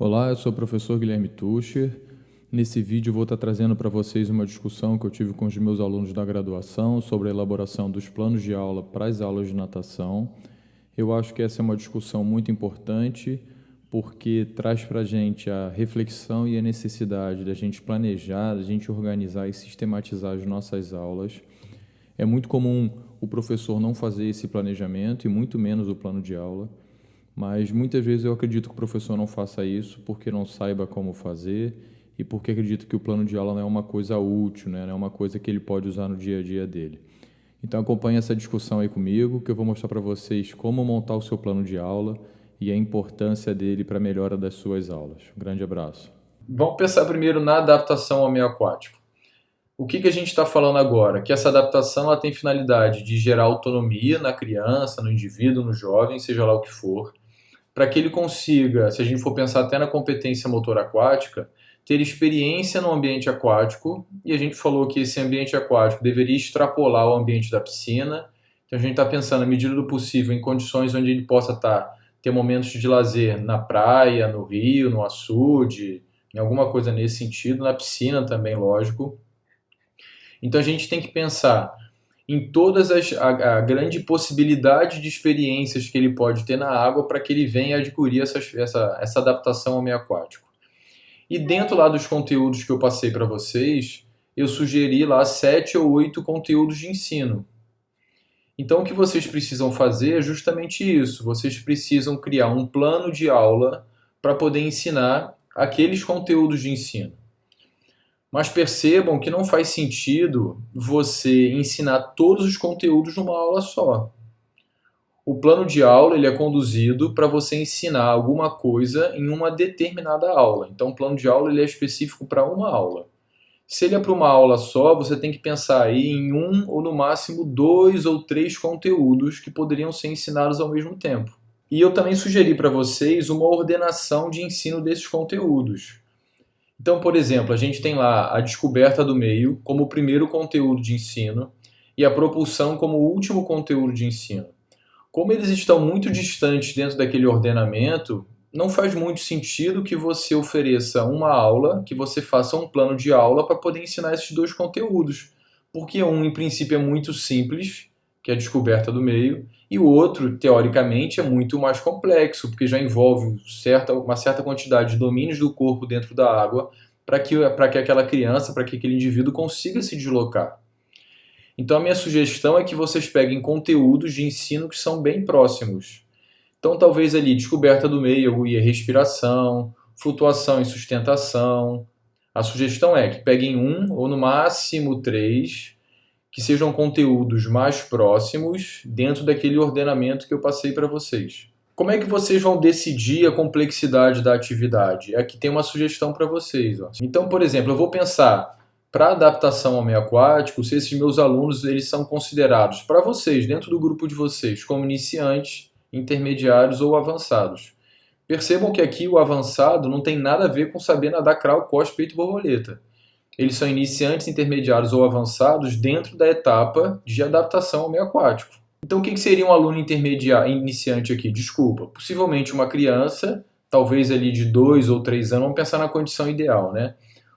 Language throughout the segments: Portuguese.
Olá, eu sou o professor Guilherme Tucher. Nesse vídeo eu vou estar trazendo para vocês uma discussão que eu tive com os meus alunos da graduação sobre a elaboração dos planos de aula para as aulas de natação. Eu acho que essa é uma discussão muito importante porque traz para a gente a reflexão e a necessidade da gente planejar, da gente organizar e sistematizar as nossas aulas. É muito comum o professor não fazer esse planejamento e muito menos o plano de aula. Mas muitas vezes eu acredito que o professor não faça isso porque não saiba como fazer e porque acredito que o plano de aula não é uma coisa útil, né? Não é uma coisa que ele pode usar no dia a dia dele. Então acompanhe essa discussão aí comigo, que eu vou mostrar para vocês como montar o seu plano de aula e a importância dele para a melhora das suas aulas. Um grande abraço. Vamos pensar primeiro na adaptação ao meio aquático. O que a gente está falando agora? Que essa adaptação ela tem finalidade de gerar autonomia na criança, no indivíduo, no jovem, seja lá o que for, para que ele consiga, se a gente for pensar até na competência motora aquática, ter experiência no ambiente aquático, e a gente falou que esse ambiente aquático deveria extrapolar o ambiente da piscina, então a gente está pensando, na medida do possível, em condições onde ele possa ter momentos de lazer na praia, no rio, no açude, em alguma coisa nesse sentido, na piscina também, lógico. Então a gente tem que pensar em todas a grande possibilidade de experiências que ele pode ter na água para que ele venha adquirir essa adaptação ao meio aquático. E dentro lá dos conteúdos que eu passei para vocês, eu sugeri lá 7 ou 8 conteúdos de ensino. Então o que vocês precisam fazer é justamente isso. Vocês precisam criar um plano de aula para poder ensinar aqueles conteúdos de ensino. Mas percebam que não faz sentido você ensinar todos os conteúdos numa aula só. O plano de aula ele é conduzido para você ensinar alguma coisa em uma determinada aula. Então, o plano de aula ele é específico para uma aula. Se ele é para uma aula só, você tem que pensar aí em um ou no máximo 2 ou 3 conteúdos que poderiam ser ensinados ao mesmo tempo. E eu também sugeri para vocês uma ordenação de ensino desses conteúdos. Então, por exemplo, a gente tem lá a descoberta do meio como o primeiro conteúdo de ensino e a propulsão como o último conteúdo de ensino. Como eles estão muito distantes dentro daquele ordenamento, não faz muito sentido que você ofereça uma aula, que você faça um plano de aula para poder ensinar esses dois conteúdos. Porque um, em princípio, é muito simples, que é a descoberta do meio, e o outro, teoricamente, é muito mais complexo, porque já envolve uma certa quantidade de domínios do corpo dentro da água para que aquela criança, para que aquele indivíduo consiga se deslocar. Então a minha sugestão é que vocês peguem conteúdos de ensino que são bem próximos. Então talvez ali descoberta do meio e respiração, flutuação e sustentação. A sugestão é que peguem um ou no máximo 3 que sejam conteúdos mais próximos dentro daquele ordenamento que eu passei para vocês. Como é que vocês vão decidir a complexidade da atividade? Aqui tem uma sugestão para vocês. Ó. Então, por exemplo, eu vou pensar para adaptação ao meio aquático, se esses meus alunos eles são considerados para vocês, dentro do grupo de vocês, como iniciantes, intermediários ou avançados. Percebam que aqui o avançado não tem nada a ver com saber nadar crawl, costa, peito e borboleta. Eles são iniciantes, intermediários ou avançados dentro da etapa de adaptação ao meio aquático. Então, o que seria um aluno intermediário, iniciante aqui? Desculpa, possivelmente uma criança, talvez ali de 2 ou 3 anos, vamos pensar na condição ideal, né?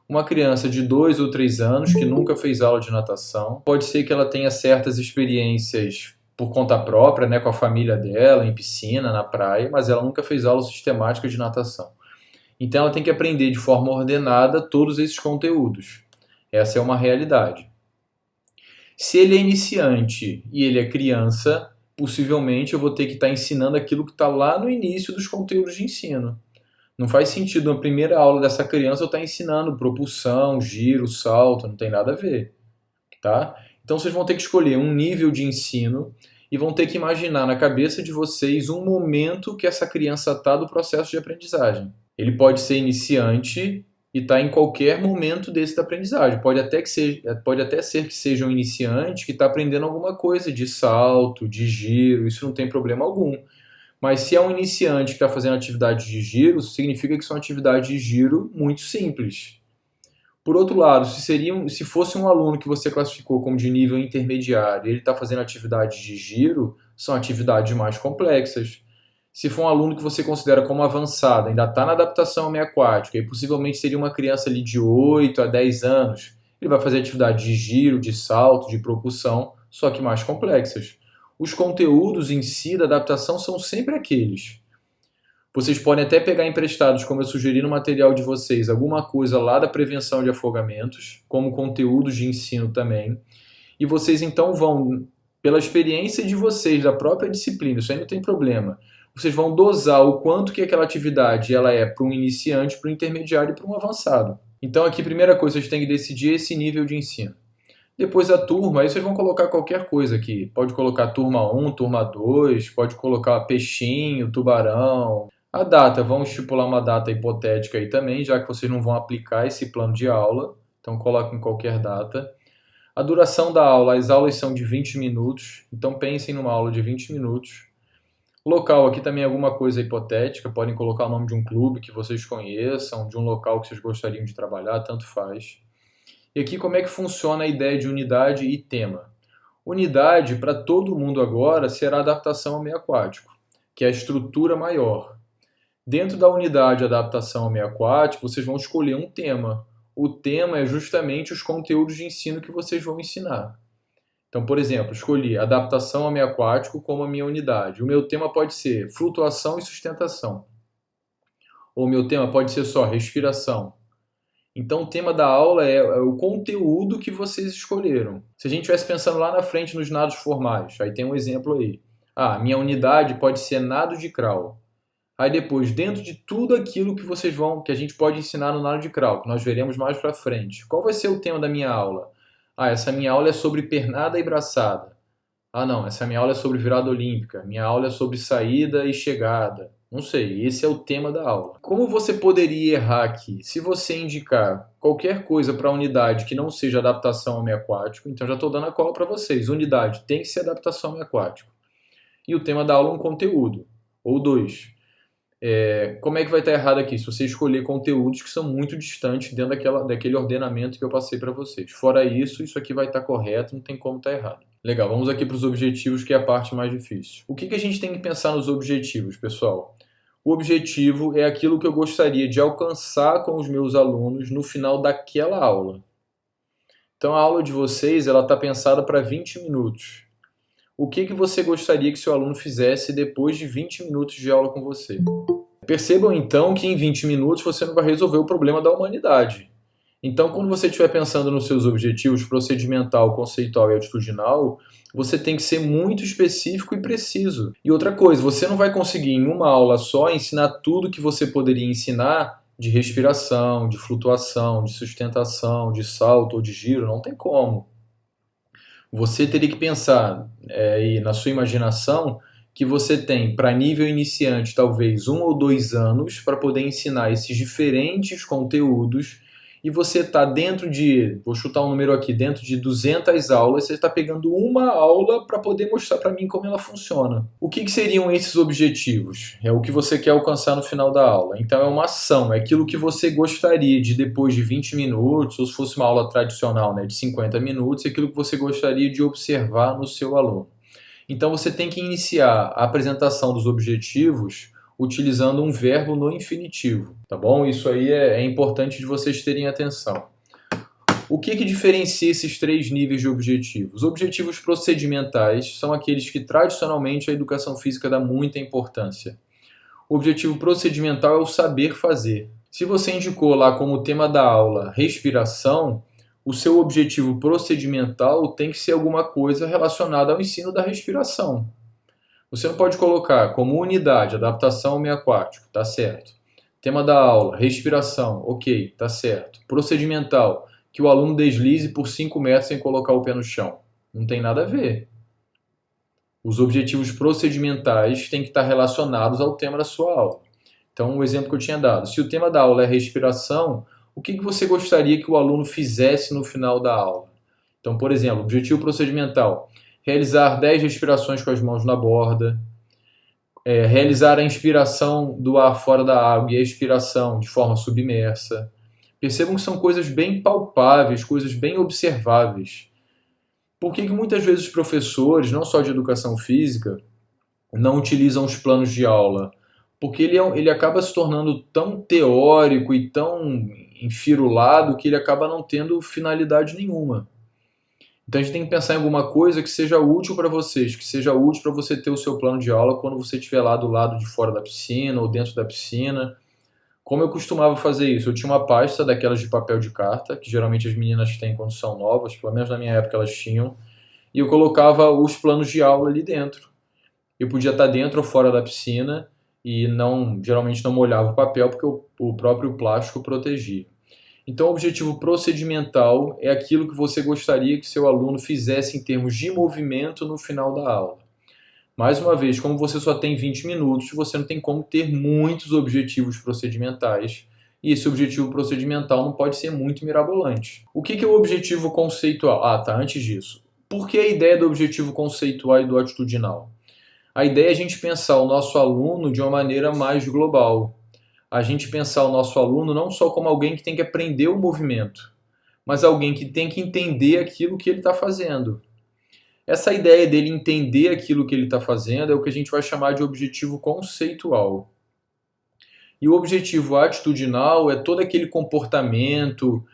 Uma criança de 2 ou 3 anos que nunca fez aula de natação, pode ser que ela tenha certas experiências por conta própria, né, com a família dela, em piscina, na praia, mas ela nunca fez aula sistemática de natação. Então ela tem que aprender de forma ordenada todos esses conteúdos. Essa é uma realidade. Se ele é iniciante e ele é criança, possivelmente eu vou ter que estar ensinando aquilo que está lá no início dos conteúdos de ensino. Não faz sentido na primeira aula dessa criança eu estar ensinando propulsão, giro, salto, não tem nada a ver. Tá? Então vocês vão ter que escolher um nível de ensino e vão ter que imaginar na cabeça de vocês um momento que essa criança está do processo de aprendizagem. Ele pode ser iniciante e está em qualquer momento desse da aprendizagem. Pode até ser que seja um iniciante que está aprendendo alguma coisa de salto, de giro, isso não tem problema algum. Mas se é um iniciante que está fazendo atividade de giro, significa que são atividades de giro muito simples. Por outro lado, se fosse um aluno que você classificou como de nível intermediário e ele está fazendo atividades de giro, são atividades mais complexas. Se for um aluno que você considera como avançado, ainda está na adaptação ao meio aquático, e possivelmente seria uma criança ali de 8 a 10 anos, ele vai fazer atividades de giro, de salto, de propulsão, só que mais complexas. Os conteúdos em si da adaptação são sempre aqueles. Vocês podem até pegar emprestados, como eu sugeri no material de vocês, alguma coisa lá da prevenção de afogamentos, como conteúdos de ensino também. E vocês então vão, pela experiência de vocês, da própria disciplina, isso aí não tem problema, vocês vão dosar o quanto que aquela atividade ela é para um iniciante, para um intermediário e para um avançado. Então aqui, primeira coisa, vocês têm que decidir esse nível de ensino. Depois a turma, aí vocês vão colocar qualquer coisa aqui. Pode colocar turma 1, turma 2, pode colocar peixinho, tubarão. A data, vamos estipular uma data hipotética aí também, já que vocês não vão aplicar esse plano de aula. Então coloquem qualquer data. A duração da aula, as aulas são de 20 minutos. Então pensem numa aula de 20 minutos. Local, aqui também é alguma coisa hipotética. Podem colocar o nome de um clube que vocês conheçam, de um local que vocês gostariam de trabalhar, tanto faz. E aqui como é que funciona a ideia de unidade e tema. Unidade, para todo mundo agora, será a adaptação ao meio aquático, que é a estrutura maior. Dentro da unidade adaptação ao meio aquático, vocês vão escolher um tema. O tema é justamente os conteúdos de ensino que vocês vão ensinar. Então, por exemplo, escolhi adaptação ao meio aquático como a minha unidade. O meu tema pode ser flutuação e sustentação. Ou o meu tema pode ser só respiração. Então, o tema da aula é o conteúdo que vocês escolheram. Se a gente estivesse pensando lá na frente nos nados formais, aí tem um exemplo aí. Minha unidade pode ser nado de crawl. Aí depois, dentro de tudo aquilo que a gente pode ensinar no nado de crawl, que nós veremos mais para frente, qual vai ser o tema da minha aula? Essa minha aula é sobre pernada e braçada. Não, essa minha aula é sobre virada olímpica. Minha aula é sobre saída e chegada. Não sei, esse é o tema da aula. Como você poderia errar aqui? Se você indicar qualquer coisa para a unidade que não seja adaptação ao meio aquático, então já estou dando a cola para vocês. Unidade tem que ser adaptação ao meio aquático. E o tema da aula é um conteúdo, ou dois. Como é que vai estar errado aqui? Se você escolher conteúdos que são muito distantes dentro daquele ordenamento que eu passei para vocês. Fora isso, isso aqui vai estar correto, não tem como estar errado. Legal, vamos aqui para os objetivos, que é a parte mais difícil. O que a gente tem que pensar nos objetivos, pessoal? O objetivo é aquilo que eu gostaria de alcançar com os meus alunos no final daquela aula. Então a aula de vocês está pensada para 20 minutos. O que você gostaria que seu aluno fizesse depois de 20 minutos de aula com você? Percebam então que em 20 minutos você não vai resolver o problema da humanidade. Então, quando você estiver pensando nos seus objetivos procedimental, conceitual e atitudinal, você tem que ser muito específico e preciso. E outra coisa, você não vai conseguir em uma aula só ensinar tudo que você poderia ensinar de respiração, de flutuação, de sustentação, de salto ou de giro, não tem como. Você teria que pensar na sua imaginação que você tem para nível iniciante talvez 1 ou 2 anos para poder ensinar esses diferentes conteúdos, e você está dentro de, vou chutar um número aqui, dentro de 200 aulas, você está pegando uma aula para poder mostrar para mim como ela funciona. O que seriam esses objetivos? É o que você quer alcançar no final da aula. Então é uma ação, é aquilo que você gostaria de depois de 20 minutos, ou se fosse uma aula tradicional, de 50 minutos, é aquilo que você gostaria de observar no seu aluno. Então você tem que iniciar a apresentação dos objetivos utilizando um verbo no infinitivo, tá bom? Isso aí é importante de vocês terem atenção. O que diferencia esses 3 níveis de objetivos? Os objetivos procedimentais são aqueles que tradicionalmente a educação física dá muita importância. O objetivo procedimental é o saber fazer. Se você indicou lá como tema da aula respiração, o seu objetivo procedimental tem que ser alguma coisa relacionada ao ensino da respiração. Você não pode colocar como unidade adaptação ao meio aquático, tá certo. Tema da aula, respiração, ok, tá certo. Procedimental, que o aluno deslize por 5 metros sem colocar o pé no chão. Não tem nada a ver. Os objetivos procedimentais têm que estar relacionados ao tema da sua aula. Então, o exemplo que eu tinha dado. Se o tema da aula é respiração, o que você gostaria que o aluno fizesse no final da aula? Então, por exemplo, objetivo procedimental. Realizar 10 respirações com as mãos na borda, realizar a inspiração do ar fora da água e a expiração de forma submersa. Percebam que são coisas bem palpáveis, coisas bem observáveis. Por que muitas vezes os professores, não só de educação física, não utilizam os planos de aula? Porque ele acaba se tornando tão teórico e tão enfirulado que ele acaba não tendo finalidade nenhuma. Então a gente tem que pensar em alguma coisa que seja útil para vocês, que seja útil para você ter o seu plano de aula quando você estiver lá do lado de fora da piscina ou dentro da piscina. Como eu costumava fazer isso? Eu tinha uma pasta daquelas de papel de carta, que geralmente as meninas têm quando são novas, pelo menos na minha época elas tinham, e eu colocava os planos de aula ali dentro. Eu podia estar dentro ou fora da piscina e geralmente não molhava o papel porque o próprio plástico protegia. Então, o objetivo procedimental é aquilo que você gostaria que seu aluno fizesse em termos de movimento no final da aula. Mais uma vez, como você só tem 20 minutos, você não tem como ter muitos objetivos procedimentais. E esse objetivo procedimental não pode ser muito mirabolante. O que é o objetivo conceitual? Antes disso. Por que a ideia do objetivo conceitual e do atitudinal? A ideia é a gente pensar o nosso aluno de uma maneira mais global. A gente pensar o nosso aluno não só como alguém que tem que aprender o movimento, mas alguém que tem que entender aquilo que ele está fazendo. Essa ideia dele entender aquilo que ele está fazendo é o que a gente vai chamar de objetivo conceitual. E o objetivo atitudinal é todo aquele comportamento,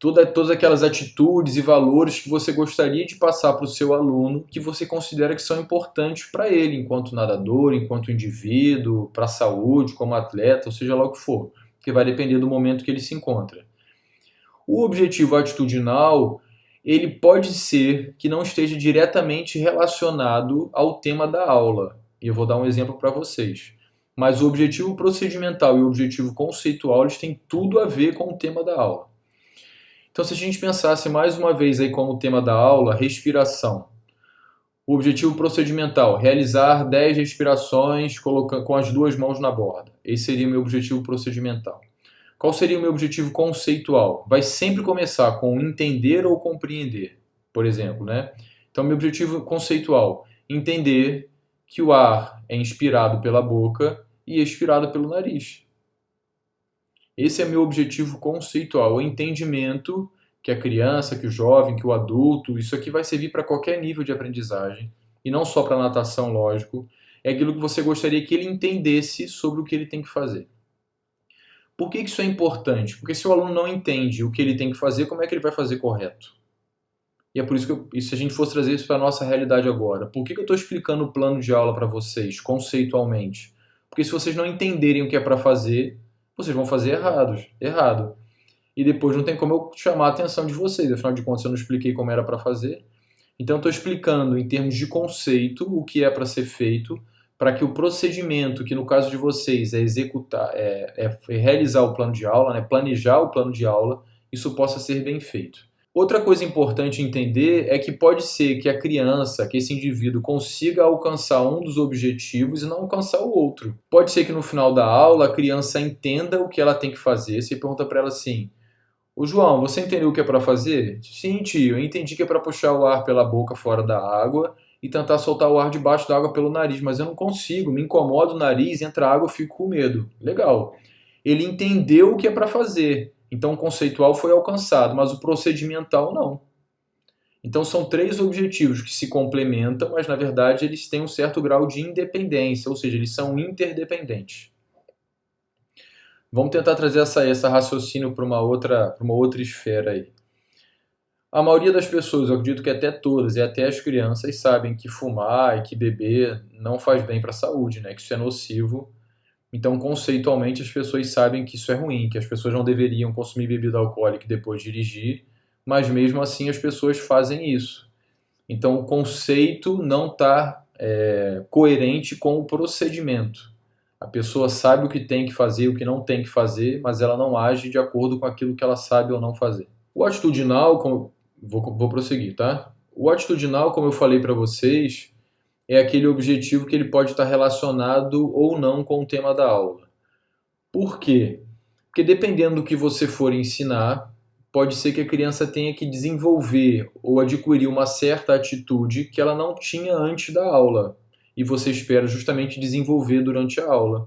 todas aquelas atitudes e valores que você gostaria de passar para o seu aluno, que você considera que são importantes para ele, enquanto nadador, enquanto indivíduo, para a saúde, como atleta, ou seja lá o que for, que vai depender do momento que ele se encontra. O objetivo atitudinal, ele pode ser que não esteja diretamente relacionado ao tema da aula. E eu vou dar um exemplo para vocês. Mas o objetivo procedimental e o objetivo conceitual, eles têm tudo a ver com o tema da aula. Então, se a gente pensasse mais uma vez aí como tema da aula, respiração. O objetivo procedimental, realizar 10 respirações com as duas mãos na borda. Esse seria o meu objetivo procedimental. Qual seria o meu objetivo conceitual? Vai sempre começar com entender ou compreender, por exemplo, né? Então, meu objetivo conceitual, entender que o ar é inspirado pela boca e expirado pelo nariz. Esse é meu objetivo conceitual, o entendimento que a criança, que o jovem, que o adulto, isso aqui vai servir para qualquer nível de aprendizagem, e não só para natação, lógico, é aquilo que você gostaria que ele entendesse sobre o que ele tem que fazer. Por que isso é importante? Porque se o aluno não entende o que ele tem que fazer, como é que ele vai fazer correto? E é por isso que, se a gente fosse trazer isso para a nossa realidade agora, por que eu estou explicando o plano de aula para vocês, conceitualmente? Porque se vocês não entenderem o que é para fazer, vocês vão fazer errado. E depois não tem como eu chamar a atenção de vocês, afinal de contas eu não expliquei como era para fazer. Então eu estou explicando em termos de conceito o que é para ser feito, para que o procedimento, que no caso de vocês é executar, é realizar o plano de aula, né, planejar o plano de aula, isso possa ser bem feito. Outra coisa importante entender é que pode ser que a criança, que esse indivíduo consiga alcançar um dos objetivos e não alcançar o outro. Pode ser que no final da aula a criança entenda o que ela tem que fazer. Você pergunta para ela assim: "Ô João, você entendeu o que é para fazer?" "Sim, tio, eu entendi que é para puxar o ar pela boca fora da água e tentar soltar o ar debaixo da água pelo nariz, mas eu não consigo, me incomoda o nariz, entra água, eu fico com medo." Legal. Ele entendeu o que é para fazer. Então o conceitual foi alcançado, mas o procedimental não. Então são 3 objetivos que se complementam, mas na verdade eles têm um certo grau de independência, ou seja, eles são interdependentes. Vamos tentar trazer essa raciocínio para uma outra esfera aí. A maioria das pessoas, eu acredito que até todas, e até as crianças, sabem que fumar e que beber não faz bem para a saúde, né? Que isso é nocivo. Então, conceitualmente, as pessoas sabem que isso é ruim, que as pessoas não deveriam consumir bebida alcoólica e depois dirigir, mas mesmo assim as pessoas fazem isso. Então, o conceito não está coerente com o procedimento. A pessoa sabe o que tem que fazer, o que não tem que fazer, mas ela não age de acordo com aquilo que ela sabe ou não fazer. O atitudinal, vou prosseguir, tá? O atitudinal, como eu falei para vocês, é aquele objetivo que ele pode estar relacionado ou não com o tema da aula. Por quê? Porque dependendo do que você for ensinar, pode ser que a criança tenha que desenvolver ou adquirir uma certa atitude que ela não tinha antes da aula, e você espera justamente desenvolver durante a aula.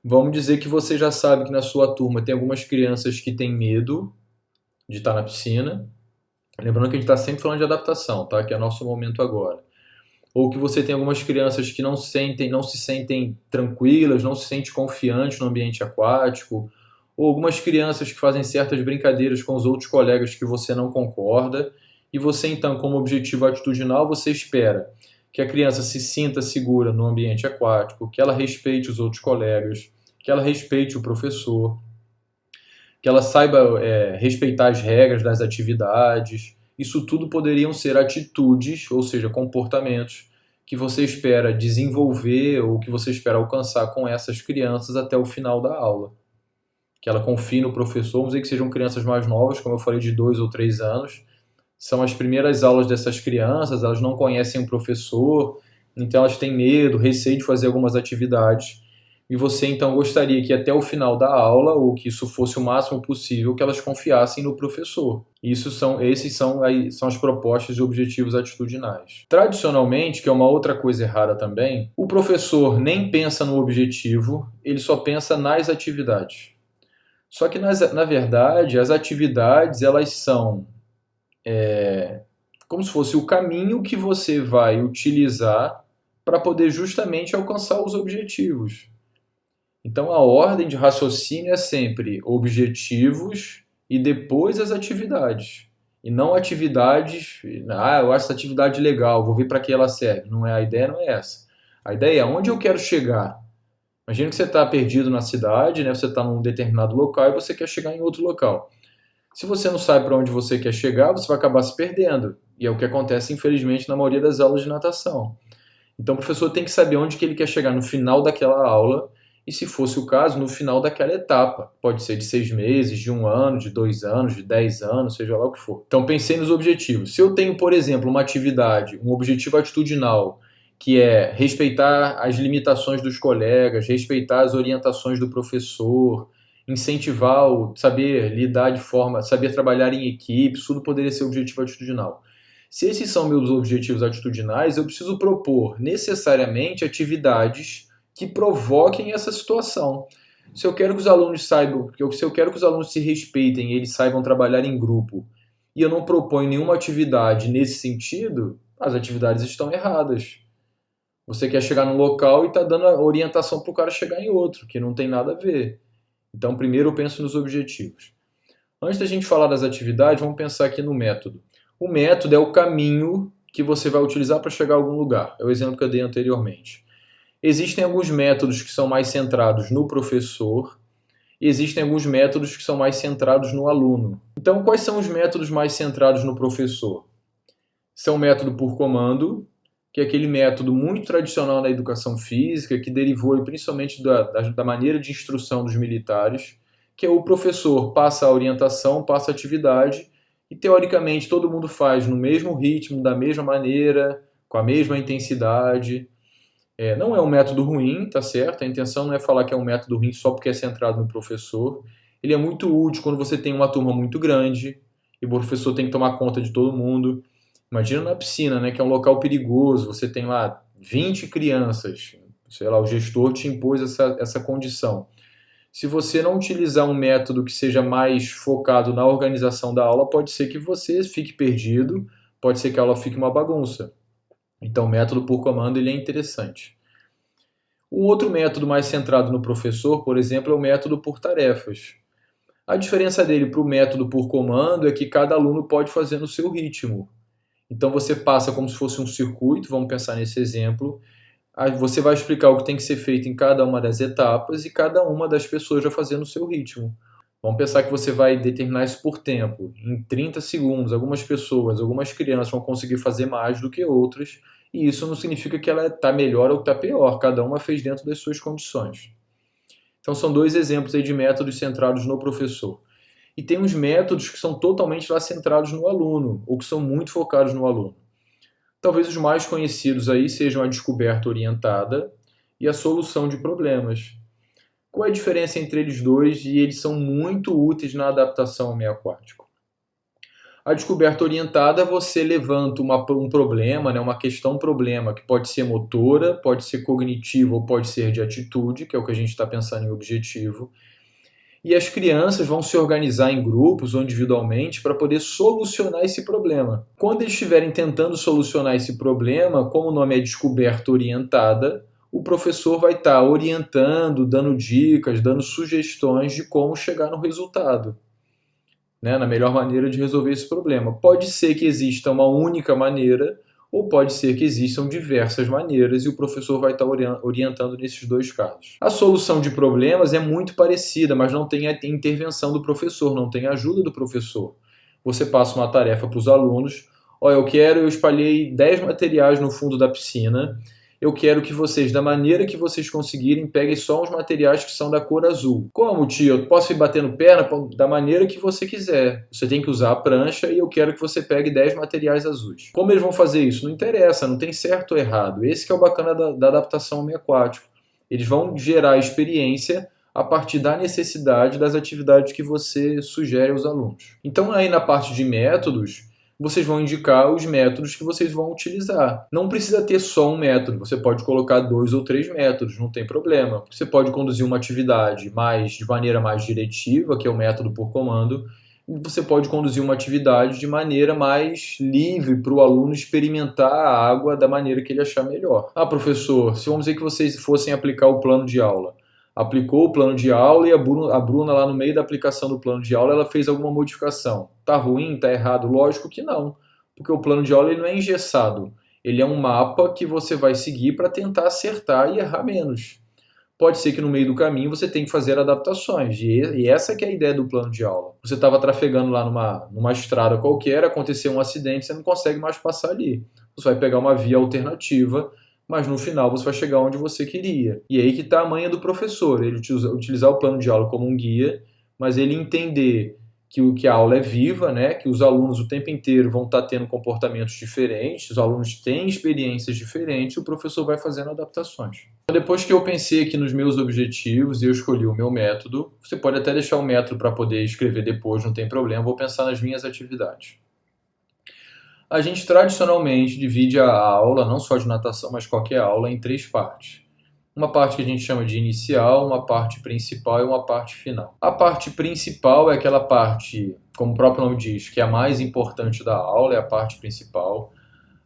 Vamos dizer que você já sabe que na sua turma tem algumas crianças que têm medo de estar na piscina. Lembrando que a gente está sempre falando de adaptação, tá? Que é nosso momento agora. ou que você tem algumas crianças que não se sentem tranquilas, não se sentem confiantes no ambiente aquático, ou algumas crianças que fazem certas brincadeiras com os outros colegas que você não concorda, e você então, como objetivo atitudinal, você espera que a criança se sinta segura no ambiente aquático, que ela respeite os outros colegas, que ela respeite o professor, que ela saiba respeitar as regras das atividades. Isso tudo poderiam ser atitudes, ou seja, comportamentos que você espera desenvolver ou que você espera alcançar com essas crianças até o final da aula. Que ela confie no professor, vamos dizer que sejam crianças mais novas, como eu falei, de 2 ou 3 anos. São as primeiras aulas dessas crianças, elas não conhecem o professor, então elas têm medo, receio de fazer algumas atividades. E você então gostaria que até o final da aula, ou que isso fosse o máximo possível, que elas confiassem no professor. Esses são as propostas e objetivos atitudinais. Tradicionalmente, que é uma outra coisa errada também, o professor nem pensa no objetivo, ele só pensa nas atividades. Só que, na verdade, as atividades elas são como se fosse o caminho que você vai utilizar para poder justamente alcançar os objetivos. Então, a ordem de raciocínio é sempre objetivos e depois as atividades. E não atividades, eu acho essa atividade legal, vou ver para que ela serve. A ideia não é essa. A ideia é onde eu quero chegar. Imagina que você está perdido na cidade, né? Você está num determinado local e você quer chegar em outro local. Se você não sabe para onde você quer chegar, você vai acabar se perdendo. E é o que acontece, infelizmente, na maioria das aulas de natação. Então, o professor tem que saber onde que ele quer chegar no final daquela aula e, se fosse o caso, no final daquela etapa. Pode ser de 6 meses, de 1 ano, de 2 anos, de 10 anos, seja lá o que for. Então, pensei nos objetivos. Se eu tenho, por exemplo, uma atividade, um objetivo atitudinal, que é respeitar as limitações dos colegas, respeitar as orientações do professor, incentivar, saber lidar de forma, saber trabalhar em equipe, isso tudo poderia ser objetivo atitudinal. Se esses são meus objetivos atitudinais, eu preciso propor necessariamente atividades que provoquem essa situação. Se eu quero que os alunos saibam, se eu quero que os alunos se respeitem e eles saibam trabalhar em grupo, e eu não proponho nenhuma atividade nesse sentido, as atividades estão erradas. Você quer chegar num local e está dando a orientação para o cara chegar em outro, que não tem nada a ver. Então, primeiro eu penso nos objetivos. Antes da gente falar das atividades, vamos pensar aqui no método. O método é o caminho que você vai utilizar para chegar a algum lugar. É o exemplo que eu dei anteriormente. Existem alguns métodos que são mais centrados no professor e existem alguns métodos que são mais centrados no aluno. Então, quais são os métodos mais centrados no professor? São o método por comando, que é aquele método muito tradicional na educação física, que derivou principalmente da maneira de instrução dos militares, que é o professor passa a orientação, passa a atividade, e teoricamente todo mundo faz no mesmo ritmo, da mesma maneira, com a mesma intensidade. Não é um método ruim, tá certo? A intenção não é falar que é um método ruim só porque é centrado no professor. Ele é muito útil quando você tem uma turma muito grande, e o professor tem que tomar conta de todo mundo. Imagina na piscina, né, que é um local perigoso, você tem lá 20 crianças, sei lá, o gestor te impôs essa condição. Se você não utilizar um método que seja mais focado na organização da aula, pode ser que você fique perdido, pode ser que a aula fique uma bagunça. Então, o método por comando ele é interessante. Um outro método mais centrado no professor, por exemplo, é o método por tarefas. A diferença dele para o método por comando é que cada aluno pode fazer no seu ritmo. Então você passa como se fosse um circuito, vamos pensar nesse exemplo, aí você vai explicar o que tem que ser feito em cada uma das etapas e cada uma das pessoas vai fazer no seu ritmo. Vamos pensar que você vai determinar isso por tempo. Em 30 segundos, algumas crianças vão conseguir fazer mais do que outras, e isso não significa que ela está melhor ou está pior, cada uma fez dentro das suas condições. Então são 2 exemplos aí de métodos centrados no professor. E tem uns métodos que são totalmente lá centrados no aluno, ou que são muito focados no aluno. Talvez os mais conhecidos aí sejam a descoberta orientada e a solução de problemas. Qual é a diferença entre eles dois? E eles são muito úteis na adaptação ao meio aquático. A descoberta orientada, você levanta um problema, né, uma questão-problema, que pode ser motora, pode ser cognitiva ou pode ser de atitude, que é o que a gente está pensando em objetivo. e as crianças vão se organizar em grupos ou individualmente para poder solucionar esse problema. Quando eles estiverem tentando solucionar esse problema, como o nome é descoberta orientada, o professor vai estar orientando, dando dicas, dando sugestões de como chegar no resultado, né, na melhor maneira de resolver esse problema. Pode ser que exista uma única maneira, ou pode ser que existam diversas maneiras e o professor vai estar orientando nesses dois casos. A solução de problemas é muito parecida, mas não tem a intervenção do professor, não tem a ajuda do professor. Você passa uma tarefa para os alunos: ó, eu espalhei 10 materiais no fundo da piscina, eu quero que vocês, da maneira que vocês conseguirem, peguem só os materiais que são da cor azul. Como, tio? Eu posso ir batendo perna? Da maneira que você quiser. Você tem que usar a prancha e eu quero que você pegue 10 materiais azuis. Como eles vão fazer isso? Não interessa, não tem certo ou errado. Esse que é o bacana da adaptação ao meio aquático. Eles vão gerar experiência a partir da necessidade das atividades que você sugere aos alunos. Então, aí na parte de métodos, vocês vão indicar os métodos que vocês vão utilizar. Não precisa ter só um método, você pode colocar 2 ou 3 métodos, não tem problema. Você pode conduzir uma atividade de maneira mais diretiva, que é o método por comando, e você pode conduzir uma atividade de maneira mais livre para o aluno experimentar a água da maneira que ele achar melhor. Ah, professor, se vamos dizer que vocês fossem aplicar o plano de aula. Aplicou o plano de aula e a Bruna lá no meio da aplicação do plano de aula, ela fez alguma modificação. Tá ruim? Tá errado? Lógico que não, porque o plano de aula ele não é engessado. Ele é um mapa que você vai seguir para tentar acertar e errar menos. Pode ser que no meio do caminho você tenha que fazer adaptações, e essa que é a ideia do plano de aula. Você estava trafegando lá numa estrada qualquer, aconteceu um acidente, você não consegue mais passar ali. Você vai pegar uma via alternativa, mas no final você vai chegar onde você queria. E aí que está a manha do professor, ele utilizar o plano de aula como um guia, mas ele entender que a aula é viva, né? Que os alunos o tempo inteiro vão estar tendo comportamentos diferentes, os alunos têm experiências diferentes, e o professor vai fazendo adaptações. Depois que eu pensei aqui nos meus objetivos e eu escolhi o meu método, você pode até deixar o método para poder escrever depois, não tem problema, vou pensar nas minhas atividades. A gente tradicionalmente divide a aula, não só de natação, mas qualquer aula, em 3 partes. Uma parte que a gente chama de inicial, uma parte principal e uma parte final. A parte principal é aquela parte, como o próprio nome diz, que é a mais importante da aula, é a parte principal.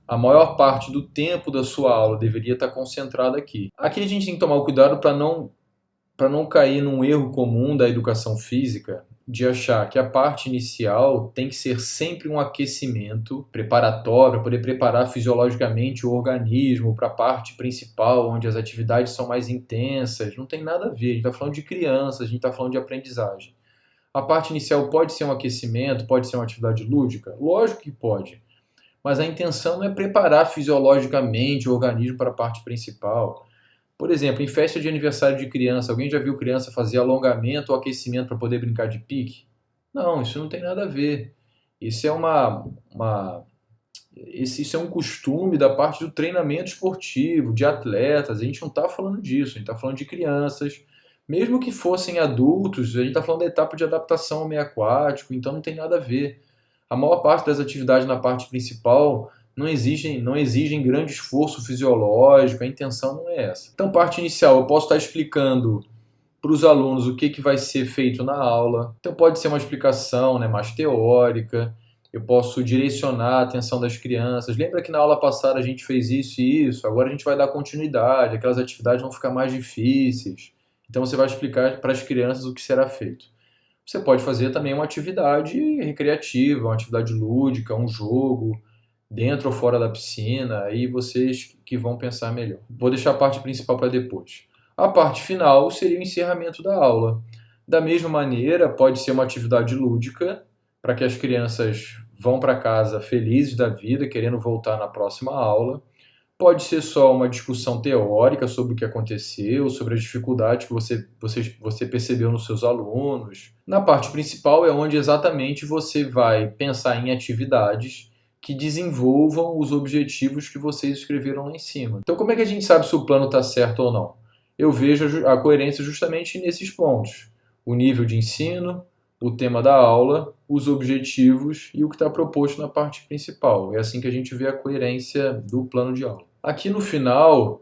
A maior parte do tempo da sua aula deveria estar concentrada aqui. Aqui a gente tem que tomar o cuidado para não cair num erro comum da educação física, de achar que a parte inicial tem que ser sempre um aquecimento preparatório, para poder preparar fisiologicamente o organismo para a parte principal, onde as atividades são mais intensas. Não tem nada a ver, a gente está falando de crianças, a gente está falando de aprendizagem. A parte inicial pode ser um aquecimento, pode ser uma atividade lúdica? Lógico que pode, mas a intenção não é preparar fisiologicamente o organismo para a parte principal. Por exemplo, em festa de aniversário de criança, alguém já viu criança fazer alongamento ou aquecimento para poder brincar de pique? Não, isso não tem nada a ver. Isso é isso é um costume da parte do treinamento esportivo, de atletas. A gente não está falando disso, a gente está falando de crianças. Mesmo que fossem adultos, a gente está falando da etapa de adaptação ao meio aquático, então não tem nada a ver. A maior parte das atividades na parte principal não exigem grande esforço fisiológico, a intenção não é essa. Então, parte inicial, eu posso estar explicando para os alunos o que vai ser feito na aula. Então, pode ser uma explicação, né, mais teórica, eu posso direcionar a atenção das crianças. Lembra que na aula passada a gente fez isso e isso, agora a gente vai dar continuidade, aquelas atividades vão ficar mais difíceis. Então, você vai explicar para as crianças o que será feito. Você pode fazer também uma atividade recreativa, uma atividade lúdica, um jogo, dentro ou fora da piscina, aí vocês que vão pensar melhor. Vou deixar a parte principal para depois. A parte final seria o encerramento da aula. Da mesma maneira, pode ser uma atividade lúdica, para que as crianças vão para casa felizes da vida, querendo voltar na próxima aula. Pode ser só uma discussão teórica sobre o que aconteceu, sobre as dificuldades que você percebeu nos seus alunos. Na parte principal é onde exatamente você vai pensar em atividades que desenvolvam os objetivos que vocês escreveram lá em cima. Então, como é que a gente sabe se o plano está certo ou não? Eu vejo a coerência justamente nesses pontos. O nível de ensino, o tema da aula, os objetivos e o que está proposto na parte principal. É assim que a gente vê a coerência do plano de aula. Aqui no final,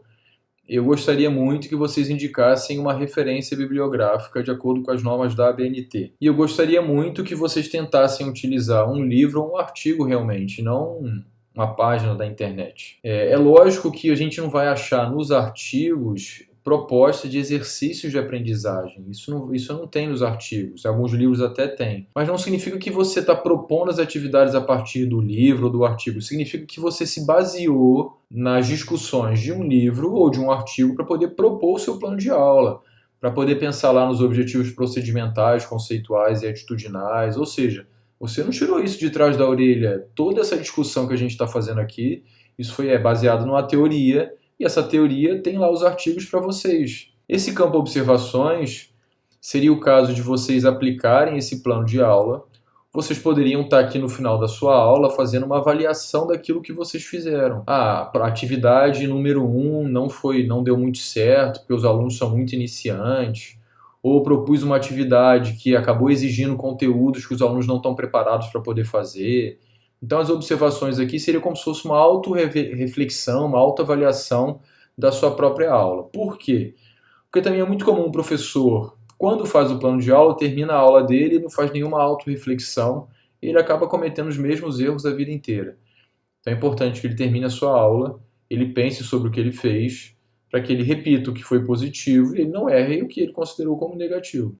eu gostaria muito que vocês indicassem uma referência bibliográfica de acordo com as normas da ABNT. E eu gostaria muito que vocês tentassem utilizar um livro ou um artigo realmente, não uma página da internet. É lógico que a gente não vai achar nos artigos proposta de exercícios de aprendizagem. Isso não tem nos artigos. Alguns livros até tem. Mas não significa que você está propondo as atividades a partir do livro ou do artigo. Significa que você se baseou nas discussões de um livro ou de um artigo para poder propor o seu plano de aula, para poder pensar lá nos objetivos procedimentais, conceituais e atitudinais. Ou seja, você não tirou isso de trás da orelha. Toda essa discussão que a gente está fazendo aqui, isso foi baseado numa teoria. E essa teoria tem lá os artigos para vocês. Esse campo observações seria o caso de vocês aplicarem esse plano de aula. Vocês poderiam estar aqui no final da sua aula fazendo uma avaliação daquilo que vocês fizeram. A atividade número 1 não deu muito certo, porque os alunos são muito iniciantes. Ou propus uma atividade que acabou exigindo conteúdos que os alunos não estão preparados para poder fazer. Então, as observações aqui seriam como se fosse uma autorreflexão, uma autoavaliação da sua própria aula. Por quê? Porque também é muito comum o professor, quando faz o plano de aula, termina a aula dele e não faz nenhuma autorreflexão, e ele acaba cometendo os mesmos erros a vida inteira. Então, é importante que ele termine a sua aula, ele pense sobre o que ele fez, para que ele repita o que foi positivo e ele não erre o que ele considerou como negativo.